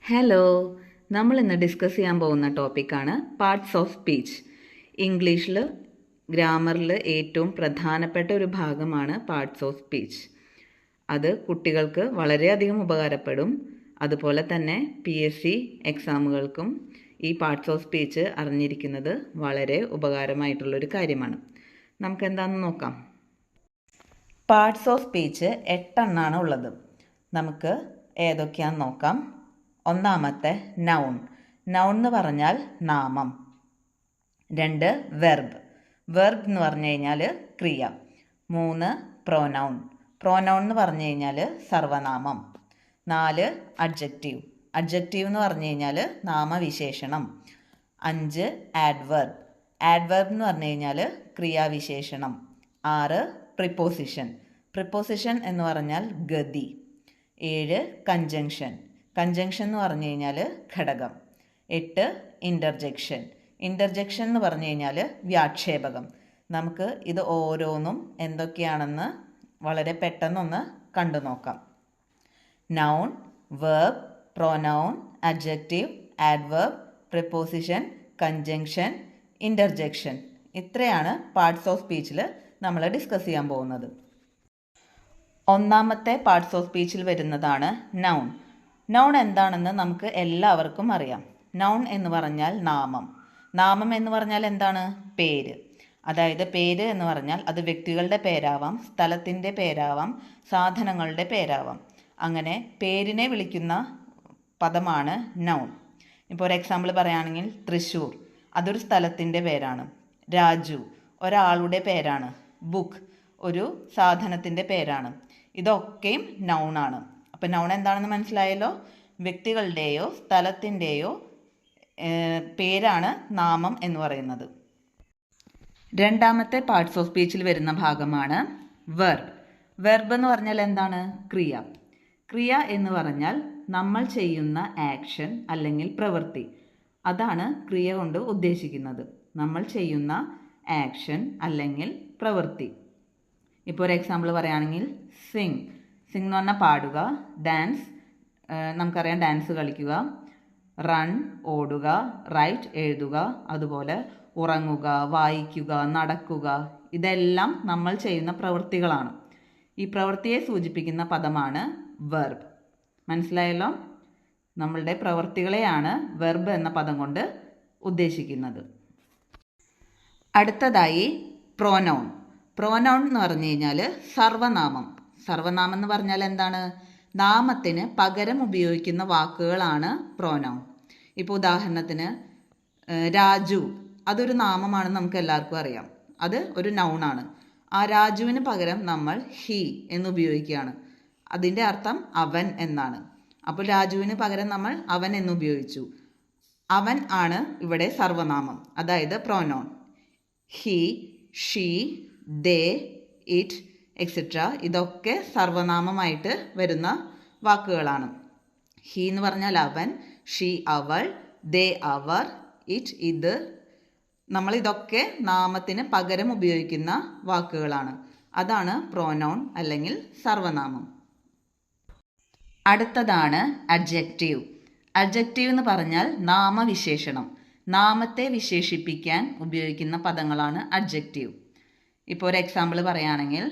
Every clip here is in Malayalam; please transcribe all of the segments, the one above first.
ഹലോ, നമ്മൾ ഇന്ന് ഡിസ്കസ് ചെയ്യാൻ പോകുന്ന ടോപ്പിക്കാണ് പാർട്സ് ഓഫ് സ്പീച്ച്. ഇംഗ്ലീഷിൽ ഗ്രാമറിൽ ഏറ്റവും പ്രധാനപ്പെട്ട ഒരു ഭാഗമാണ് പാർട്സ് ഓഫ് സ്പീച്ച്. അത് കുട്ടികൾക്ക് വളരെയധികം ഉപകാരപ്പെടും. അതുപോലെ തന്നെ PSC എക്സാമുകൾക്കും ഈ പാർട്സ് ഓഫ് സ്പീച്ച് അറിഞ്ഞിരിക്കുന്നത് വളരെ ഉപകാരമായിട്ടുള്ളൊരു കാര്യമാണ്. നമുക്കെന്താണെന്ന് നോക്കാം. പാർട്സ് ഓഫ് സ്പീച്ച് 8 ഉള്ളത്. നമുക്ക് ഏതൊക്കെയാണെന്ന് നോക്കാം. ഒന്നാമത്തെ നൗൺ. നൗൺ എന്ന് പറഞ്ഞാൽ നാമം. 2 വെർബ്. വെർബ് എന്ന് പറഞ്ഞു കഴിഞ്ഞാൽ ക്രിയ. 3 പ്രോനൗൺ. പ്രോനൗൺ എന്ന് പറഞ്ഞു കഴിഞ്ഞാൽ സർവനാമം. 4 അഡ്ജക്റ്റീവ്. അഡ്ജക്റ്റീവ് എന്ന് പറഞ്ഞു കഴിഞ്ഞാൽ നാമവിശേഷണം. 5 ആഡ്വർബ്. ആഡ്വർബ് എന്ന് പറഞ്ഞു കഴിഞ്ഞാൽ ക്രിയാവിശേഷണം. 6 പ്രിപ്പോസിഷൻ. പ്രിപ്പോസിഷൻ എന്ന് പറഞ്ഞാൽ ഗതി. 7 കൺജങ്ഷൻ. കൺജങ്ഷൻ എന്ന് പറഞ്ഞു കഴിഞ്ഞാൽ ഘടകം. 8 ഇൻ്റർജെക്ഷൻ. ഇൻ്റർജെക്ഷൻ എന്ന് പറഞ്ഞു കഴിഞ്ഞാൽ വ്യാക്ഷേപകം. നമുക്ക് ഇത് ഓരോന്നും എന്തൊക്കെയാണെന്ന് വളരെ പെട്ടെന്നൊന്ന് കണ്ടു നോക്കാം. Noun, verb, pronoun, adjective, adverb, preposition, conjunction, interjection. ഇത്രയാണ് പാർട്സ് ഓഫ് സ്പീച്ചിൽ നമ്മൾ ഡിസ്കസ് ചെയ്യാൻ പോകുന്നത്. ഒന്നാമത്തെ പാർട്സ് ഓഫ് സ്പീച്ചിൽ വരുന്നതാണ് നൗൺ. നൗൺ എന്താണെന്ന് നമുക്ക് എല്ലാവർക്കും അറിയാം. നൗൺ എന്ന് പറഞ്ഞാൽ നാമം. നാമം എന്ന് പറഞ്ഞാൽ എന്താണ്? പേര്. അതായത് പേര് എന്ന് പറഞ്ഞാൽ അത് വ്യക്തികളുടെ പേരാവാം, സ്ഥലത്തിൻ്റെ പേരാവാം, സാധനങ്ങളുടെ പേരാവാം. അങ്ങനെ പേരിനെ വിളിക്കുന്ന പദമാണ് നൗൺ. ഇപ്പോൾ ഒരു എക്സാമ്പിൾ പറയുകയാണെങ്കിൽ തൃശ്ശൂർ, അതൊരു സ്ഥലത്തിൻ്റെ പേരാണ്. രാജു ഒരാളുടെ പേരാണ്. ബുക്ക് ഒരു സാധനത്തിൻ്റെ പേരാണ്. ഇതൊക്കെയും നൗണാണ്. അപ്പോൾ നൗൺ എന്താണെന്ന് മനസ്സിലായല്ലോ. വ്യക്തികളുടെയോ സ്ഥലത്തിൻ്റെയോ പേരാണ് നാമം എന്ന് പറയുന്നത്. രണ്ടാമത്തെ പാർട്സ് ഓഫ് സ്പീച്ചിൽ വരുന്ന ഭാഗമാണ് വെർബ്. വെർബ് എന്ന് പറഞ്ഞാൽ എന്താണ്? ക്രിയ. ക്രിയ എന്ന് പറഞ്ഞാൽ നമ്മൾ ചെയ്യുന്ന ആക്ഷൻ അല്ലെങ്കിൽ പ്രവൃത്തി. അതാണ് ക്രിയ കൊണ്ട് ഉദ്ദേശിക്കുന്നത്. നമ്മൾ ചെയ്യുന്ന ആക്ഷൻ അല്ലെങ്കിൽ പ്രവൃത്തി. ഇപ്പോൾ ഒരു എക്സാമ്പിൾ പറയുകയാണെങ്കിൽ സിങ്. സിങ് എന്ന് പറഞ്ഞാൽ പാടുക. ഡാൻസ്, നമുക്കറിയാം ഡാൻസ് കളിക്കുക. റൺ ഓടുക. റൈറ്റ് എഴുതുക. അതുപോലെ ഉറങ്ങുക, വായിക്കുക, നടക്കുക. ഇതെല്ലാം നമ്മൾ ചെയ്യുന്ന പ്രവൃത്തികളാണ്. ഈ പ്രവൃത്തിയെ സൂചിപ്പിക്കുന്ന പദമാണ് വെർബ്. മനസ്സിലായല്ലോ? നമ്മളുടെ പ്രവൃത്തികളെയാണ് വെർബ് എന്ന പദം കൊണ്ട് ഉദ്ദേശിക്കുന്നത്. അടുത്തതായി പ്രോനൗൺ. പ്രോനൗൺ എന്ന് പറഞ്ഞു കഴിഞ്ഞാൽ സർവനാമം. സർവനാമം എന്ന് പറഞ്ഞാൽ എന്താണ്? നാമത്തിന് പകരം ഉപയോഗിക്കുന്ന വാക്കുകളാണ് പ്രോനൗൺ. ഇപ്പോൾ ഉദാഹരണത്തിന് രാജു, അതൊരു നാമമാണെന്ന് നമുക്ക് എല്ലാവർക്കും അറിയാം. അത് ഒരു നൗണാണ്. ആ രാജുവിന് പകരം നമ്മൾ ഹി എന്ന് ഉപയോഗിക്കുകയാണ്. അതിൻ്റെ അർത്ഥം അവൻ എന്നാണ്. അപ്പോൾ രാജുവിന് പകരം നമ്മൾ അവൻ എന്ന് ഉപയോഗിച്ചു. അവൻ ആണ് ഇവിടെ സർവനാമം, അതായത് pronoun. He, she, they, it etcetera ഇതൊക്കെ സർവനാമമായിട്ട് വരുന്ന വാക്കുകളാണ്. ഹി എന്ന് പറഞ്ഞാൽ അവൻ, ഷീ അവൾ, ദേ അവർ, ഇറ്റ് ഇത്. നമ്മളിതൊക്കെ നാമത്തിന് പകരം ഉപയോഗിക്കുന്ന വാക്കുകളാണ്. അതാണ് പ്രോനൗൺ അല്ലെങ്കിൽ സർവനാമം. അടുത്തതാണ് അഡ്ജക്റ്റീവ്. അഡ്ജക്റ്റീവ് എന്ന് പറഞ്ഞാൽ നാമവിശേഷണം. നാമത്തെ വിശേഷിപ്പിക്കാൻ ഉപയോഗിക്കുന്ന പദങ്ങളാണ് അഡ്ജക്റ്റീവ്. ഇപ്പോൾ ഒരു എക്സാമ്പിൾ പറയുകയാണെങ്കിൽ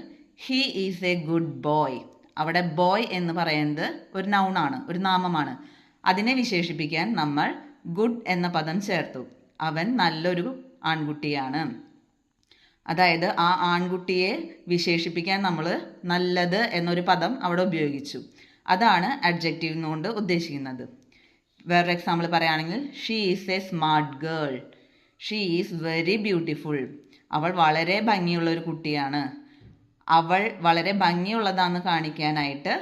he is A good boy. അവിടെ ബോയ് എന്ന് പറയുന്നത് ഒരു നൗണാണ്, ഒരു നാമമാണ്. അതിനെ വിശേഷിപ്പിക്കാൻ നമ്മൾ ഗുഡ് എന്ന പദം ചേർത്തു. അവൻ നല്ലൊരു ആൺകുട്ടിയാണ്. അതായത് ആ ആൺകുട്ടിയെ വിശേഷിപ്പിക്കാൻ നമ്മൾ നല്ലത് എന്നൊരു പദം അവിടെ ഉപയോഗിച്ചു. അതാണ് അഡ്ജക്റ്റീവ് എന്നുകൊണ്ട് ഉദ്ദേശിക്കുന്നത്. വേറൊരു എക്സാമ്പിൾ പറയുകയാണെങ്കിൽ she is A smart girl. She is very beautiful. അവൾ വളരെ ഭംഗിയുള്ള ഒരു കുട്ടിയാണ്. അവൾ വളരെ ഭംഗിയുള്ളതാണെന്ന് കാണിക്കാനായിട്ട്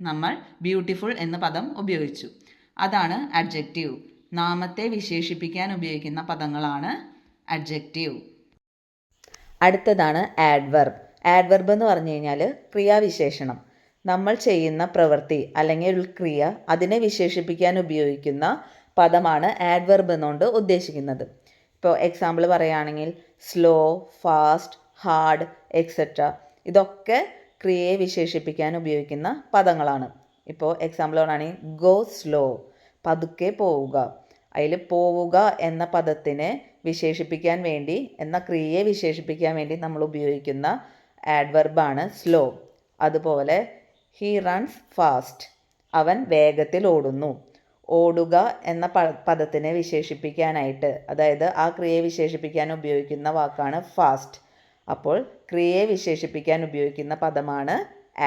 നമ്മൾ ബ്യൂട്ടിഫുൾ എന്ന പദം ഉപയോഗിച്ചു. അതാണ് അഡ്ജക്റ്റീവ്. നാമത്തെ വിശേഷിപ്പിക്കാൻ ഉപയോഗിക്കുന്ന പദങ്ങളാണ് അഡ്ജക്റ്റീവ്. അടുത്തതാണ് ആഡ്വർബ്. ആഡ്വർബ് എന്ന് പറഞ്ഞു കഴിഞ്ഞാൽ ക്രിയാവിശേഷണം. നമ്മൾ ചെയ്യുന്ന പ്രവൃത്തി അല്ലെങ്കിൽ ഒരു ക്രിയ അതിനെ വിശേഷിപ്പിക്കാൻ ഉപയോഗിക്കുന്ന പദമാണ് ആഡ്വർബ് എന്നുകൊണ്ട് ഉദ്ദേശിക്കുന്നത്. ഇപ്പോൾ എക്സാമ്പിൾ പറയുകയാണെങ്കിൽ സ്ലോ, ഫാസ്റ്റ്, ഹാർഡ് എക്സെട്ര ഇതൊക്കെ ക്രിയയെ വിശേഷിപ്പിക്കാൻ ഉപയോഗിക്കുന്ന പദങ്ങളാണ്. ഇപ്പോൾ എക്സാമ്പിൾ പറയുകയാണെങ്കിൽ ഗോ സ്ലോ, പതുക്കെ പോവുക. അതിൽ പോവുക എന്ന പദത്തിനെ വിശേഷിപ്പിക്കാൻ വേണ്ടി, എന്ന ക്രിയയെ വിശേഷിപ്പിക്കാൻ വേണ്ടി നമ്മൾ ഉപയോഗിക്കുന്ന ആഡ്വർബാണ് സ്ലോ. അതുപോലെ ഹി റൺസ് ഫാസ്റ്റ്, അവൻ വേഗത്തിൽ ഓടുന്നു. ഓടുക എന്ന പദത്തിനെ വിശേഷിപ്പിക്കാനായിട്ട്, അതായത് ആ ക്രിയയെ വിശേഷിപ്പിക്കാൻ ഉപയോഗിക്കുന്ന വാക്കാണ് ഫാസ്റ്റ്. അപ്പോൾ ക്രിയയെ വിശേഷിപ്പിക്കാൻ ഉപയോഗിക്കുന്ന പദമാണ്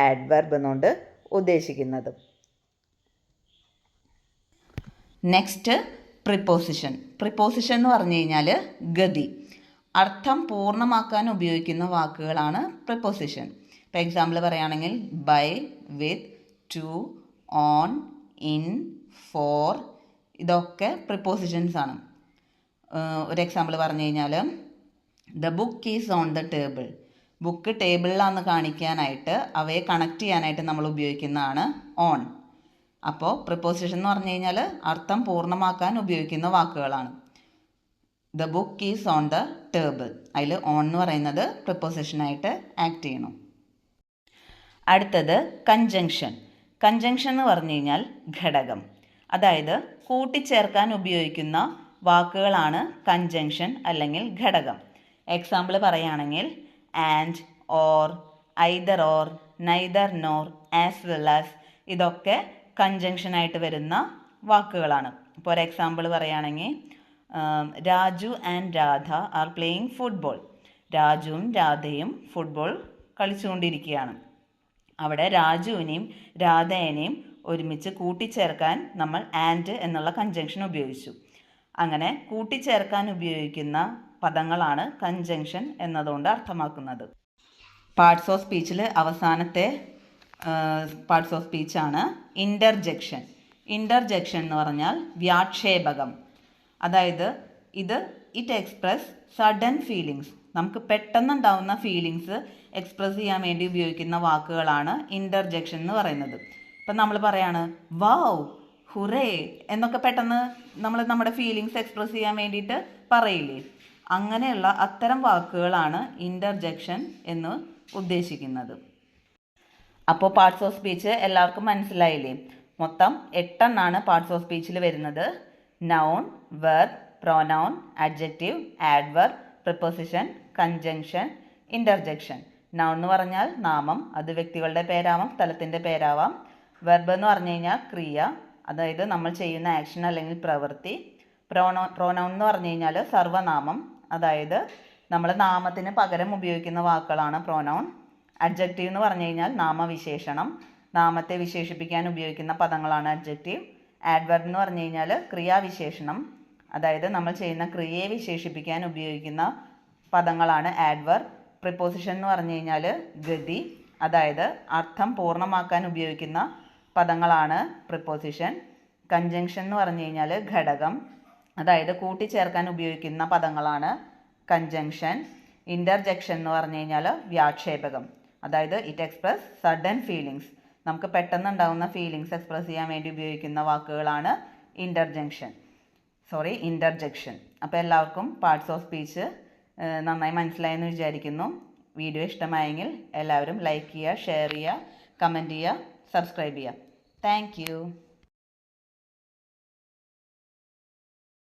ആഡ്വർബ് എന്നുകൊണ്ട് ഉദ്ദേശിക്കുന്നത്. Next preposition. പ്രിപ്പോസിഷൻ എന്ന് പറഞ്ഞു കഴിഞ്ഞാൽ ഗതി, അർത്ഥം പൂർണ്ണമാക്കാൻ ഉപയോഗിക്കുന്ന വാക്കുകളാണ് പ്രിപ്പോസിഷൻ. ഇപ്പോൾ എക്സാമ്പിൾ പറയുകയാണെങ്കിൽ by, with, to, on, in, for, ഇതൊക്കെ പ്രിപ്പോസിഷൻസ് ആണ്. ഒരു എക്സാമ്പിൾ പറഞ്ഞു കഴിഞ്ഞാൽ the book is on the table. Book ടേബിളിലാണെന്ന് കാണിക്കാനായിട്ട്, അവയെ കണക്ട് ചെയ്യാനായിട്ട് നമ്മൾ ഉപയോഗിക്കുന്നതാണ് ഓൺ. അപ്പോൾ പ്രിപ്പോസിഷൻ എന്ന് പറഞ്ഞു കഴിഞ്ഞാൽ അർത്ഥം പൂർണ്ണമാക്കാൻ ഉപയോഗിക്കുന്ന വാക്കുകളാണ്. The book is on the table, അതിൽ ഓൺ എന്ന് പറയുന്നത് പ്രിപ്പോസിഷനായിട്ട് ആക്ട് ചെയ്യണം. അടുത്തത് കൺജങ്ഷൻ. കൺജങ്ഷൻ എന്ന് പറഞ്ഞു കഴിഞ്ഞാൽ ഘടകം, അതായത് കൂട്ടിച്ചേർക്കാൻ ഉപയോഗിക്കുന്ന വാക്കുകളാണ് കൺജങ്ഷൻ അല്ലെങ്കിൽ ഘടകം. എക്സാമ്പിൾ പറയുകയാണെങ്കിൽ and, or, either or, neither nor, as well as, ഇതൊക്കെ കൺജങ്ഷനായിട്ട് വരുന്ന വാക്കുകളാണ്. ഇപ്പോൾ ഒരു എക്സാമ്പിൾ പറയുകയാണെങ്കിൽ Raju and Radha are playing football. രാജുവും രാധയും ഫുട്ബോൾ കളിച്ചുകൊണ്ടിരിക്കുകയാണ്. അവിടെ രാജുവിനെയും രാധേനെയും ഒരുമിച്ച് കൂട്ടിച്ചേർക്കാൻ നമ്മൾ ആൻഡ് എന്നുള്ള കൺജങ്ഷൻ ഉപയോഗിച്ചു. അങ്ങനെ കൂട്ടിച്ചേർക്കാൻ ഉപയോഗിക്കുന്ന പദങ്ങളാണ് കൺജങ്ഷൻ എന്നതുകൊണ്ട് അർത്ഥമാക്കുന്നത്. പാർട്സ് ഓഫ് സ്പീച്ചിൽ അവസാനത്തെ പാർട്സ് ഓഫ് സ്പീച്ചാണ് ഇൻ്റർജെക്ഷൻ. ഇൻ്റർജെക്ഷൻ എന്ന് പറഞ്ഞാൽ വ്യാക്ഷേപകം, അതായത് ഇറ്റ് എക്സ്പ്രസ് സഡൻ ഫീലിങ്സ്. നമുക്ക് പെട്ടെന്നുണ്ടാവുന്ന ഫീലിങ്സ് എക്സ്പ്രസ് ചെയ്യാൻ വേണ്ടി ഉപയോഗിക്കുന്ന വാക്കുകളാണ് ഇൻ്റർജെക്ഷൻ എന്ന് പറയുന്നത്. ഇപ്പം നമ്മൾ പറയാണ് വാവ്, ഹുറേ എന്നൊക്കെ പെട്ടെന്ന് നമ്മൾ നമ്മുടെ ഫീലിങ്സ് എക്സ്പ്രസ് ചെയ്യാൻ വേണ്ടിയിട്ട് പറയില്ലേ, അങ്ങനെയുള്ള അത്തരം വാക്കുകളാണ് ഇൻ്റർജെക്ഷൻ എന്ന് ഉദ്ദേശിക്കുന്നത്. അപ്പോൾ പാർട്സ് ഓഫ് സ്പീച്ച് എല്ലാവർക്കും മനസ്സിലായില്ലേ? മൊത്തം 8 പാർട്സ് ഓഫ് സ്പീച്ചിൽ വരുന്നത്. Noun, verb, pronoun, adjective, adverb, preposition, conjunction, interjection. Noun എന്ന് പറഞ്ഞാൽ നാമം, അത് വ്യക്തികളുടെ പേരാവാം, സ്ഥലത്തിൻ്റെ പേരാവാം. വെർബ് എന്ന് പറഞ്ഞു കഴിഞ്ഞാൽ ക്രിയ, അതായത് നമ്മൾ ചെയ്യുന്ന ആക്ഷൻ അല്ലെങ്കിൽ പ്രവൃത്തി. പ്രൊനൗൺ എന്ന് പറഞ്ഞു കഴിഞ്ഞാൽ സർവ്വനാമം, അതായത് നമ്മൾ നാമത്തിന് പകരം ഉപയോഗിക്കുന്ന വാക്കുകളാണ് പ്രൊനൗൺ. അഡ്ജക്റ്റീവ് എന്ന് പറഞ്ഞു കഴിഞ്ഞാൽ നാമവിശേഷണം, നാമത്തെ വിശേഷിപ്പിക്കാൻ ഉപയോഗിക്കുന്ന പദങ്ങളാണ് അഡ്ജക്റ്റീവ്. ആഡ്വർബ് എന്ന് പറഞ്ഞു കഴിഞ്ഞാൽ ക്രിയാവിശേഷണം, അതായത് നമ്മൾ ചെയ്യുന്ന ക്രിയയെ വിശേഷിപ്പിക്കാൻ ഉപയോഗിക്കുന്ന പദങ്ങളാണ് ആഡ്വർബ്. പ്രിപ്പോസിഷൻ എന്ന് പറഞ്ഞു കഴിഞ്ഞാൽ ഗതി, അതായത് അർത്ഥം പൂർണ്ണമാക്കാൻ ഉപയോഗിക്കുന്ന പദങ്ങളാണ് പ്രിപ്പോസിഷൻ. കൺജങ്ഷൻ എന്ന് പറഞ്ഞു കഴിഞ്ഞാൽ ഘടകം, അതായത് കൂട്ടിച്ചേർക്കാൻ ഉപയോഗിക്കുന്ന പദങ്ങളാണ് കൺജങ്ഷൻ. ഇൻ്റർജെക്ഷൻ എന്ന് പറഞ്ഞു കഴിഞ്ഞാൽ വ്യാക്ഷേപകം, അതായത് ഇറ്റ് എക്സ്പ്രസ് സഡൻ ഫീലിങ്സ്. നമുക്ക് പെട്ടെന്ന് ഉണ്ടാകുന്ന ഫീലിങ്സ് എക്സ്പ്രസ് ചെയ്യാൻ വേണ്ടി ഉപയോഗിക്കുന്ന വാക്കുകളാണ് ഇൻ്റർജെക്ഷൻ. അപ്പോൾ എല്ലാവർക്കും പാർട്സ് ഓഫ് സ്പീച്ച് നന്നായി മനസ്സിലായെന്ന് വിചാരിക്കുന്നു. വീഡിയോ ഇഷ്ടമായെങ്കിൽ എല്ലാവരും ലൈക്ക് ചെയ്യുക, ഷെയർ ചെയ്യുക, കമൻറ്റ് ചെയ്യുക, സബ്സ്ക്രൈബ് ചെയ്യുക. Thank you.